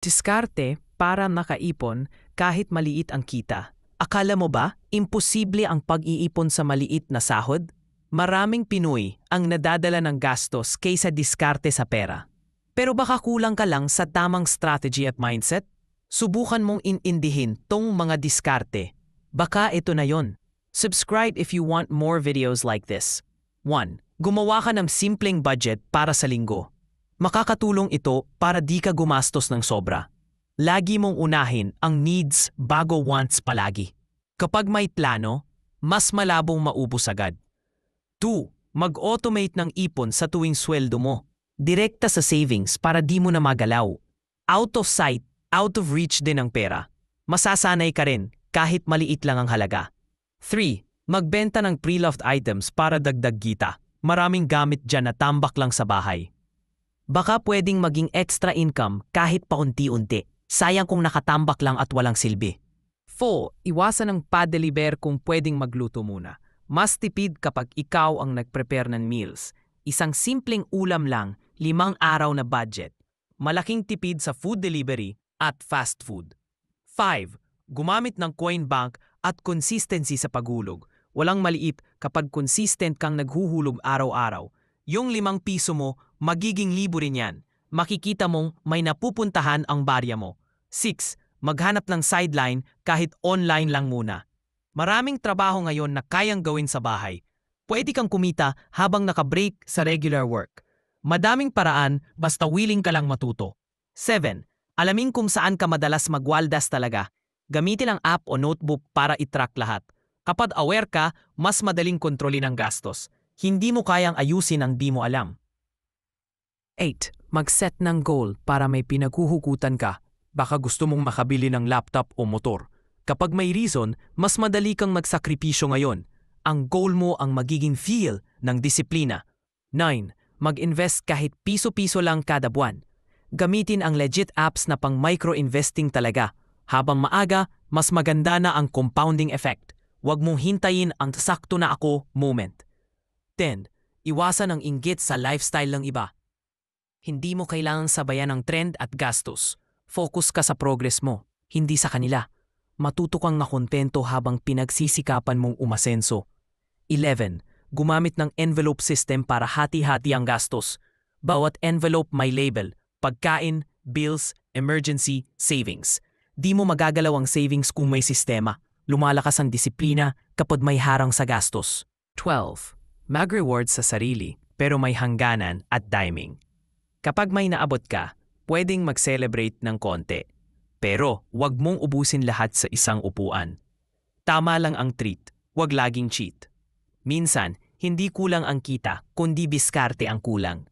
Diskarte para makaipon kahit maliit ang kita. Akala mo ba imposible ang pag-iipon sa maliit na sahod? Maraming Pinoy ang nadadala ng gastos kaysa diskarte sa pera. Pero baka kulang ka lang sa tamang strategy at mindset? Subukan mong inindihin tong mga diskarte. Baka ito na yon. Subscribe if you want more videos like this. 1. Gumawa ka ng simpleng budget para sa linggo. Makakatulong ito para di ka gumastos ng sobra. Lagi mong unahin ang needs bago wants palagi. Kapag may plano, mas malabong maubos agad. 2. Mag-automate ng ipon sa tuwing sweldo mo. Direkta sa savings para di mo na magalaw. Out of sight, out of reach din ang pera. Masasanay ka rin kahit maliit lang ang halaga. 3. Magbenta ng pre-loved items para dagdag kita. Maraming gamit dyan na tambak lang sa bahay. Baka pwedeng maging extra income kahit paunti-unti. Sayang kung nakatambak lang at walang silbi. 4. Iwasan ng pa-deliver kung pwedeng magluto muna. Mas tipid kapag ikaw ang nag-prepare ng meals. Isang simpleng ulam lang, 5 araw na budget. Malaking tipid sa food delivery at fast food. 5. Gumamit ng coin bank at consistency sa paghulog. Walang maliit kapag consistent kang naghuhulog araw-araw. Yung 5 piso mo, magiging libo rin yan. Makikita mong may napupuntahan ang barya mo. 6. Maghanap ng sideline kahit online lang muna. Maraming trabaho ngayon na kayang gawin sa bahay. Pwede kang kumita habang nakabreak sa regular work. Madaming paraan basta willing ka lang matuto. 7. Alamin kung saan ka madalas magwaldas talaga. Gamitin ang app o notebook para i-track lahat. Kapag aware ka, mas madaling kontrolin ang gastos. Hindi mo kayang ayusin ang di mo alam. 8. Mag-set ng goal para may pinaghuhugutan ka. Baka gusto mong makabili ng laptop o motor. Kapag may reason, mas madali kang magsakripisyo ngayon. Ang goal mo ang magiging feel ng disiplina. 9. Mag-invest kahit piso-piso lang kada buwan. Gamitin ang legit apps na pang micro-investing talaga. Habang maaga, mas maganda na ang compounding effect. Huwag mong hintayin ang sakto na ako moment. 10. Iwasan ang inggit sa lifestyle ng iba. Hindi mo kailangang sabayan ang trend at gastos. Focus ka sa progress mo, hindi sa kanila. Matuto kang nakontento habang pinagsisikapan mong umasenso. 11. Gumamit ng envelope system para hati-hati ang gastos. Bawat envelope may label, pagkain, bills, emergency, savings. Di mo magagalaw ang savings kung may sistema. Lumalakas ang disiplina kapag may harang sa gastos. 12. Mag-reward sa sarili pero may hangganan at timing. Kapag may naabot ka, pwedeng mag-celebrate ng konti. Pero wag mong ubusin lahat sa isang upuan. Tama lang ang treat, wag laging cheat. Minsan, hindi kulang ang kita, kundi diskarte ang kulang.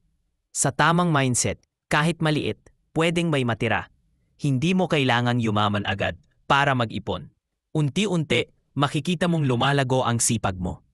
Sa tamang mindset, kahit maliit, pwedeng may matira. Hindi mo kailangang yumaman agad para mag-ipon. Unti-unti, makikita mong lumalago ang sipag mo.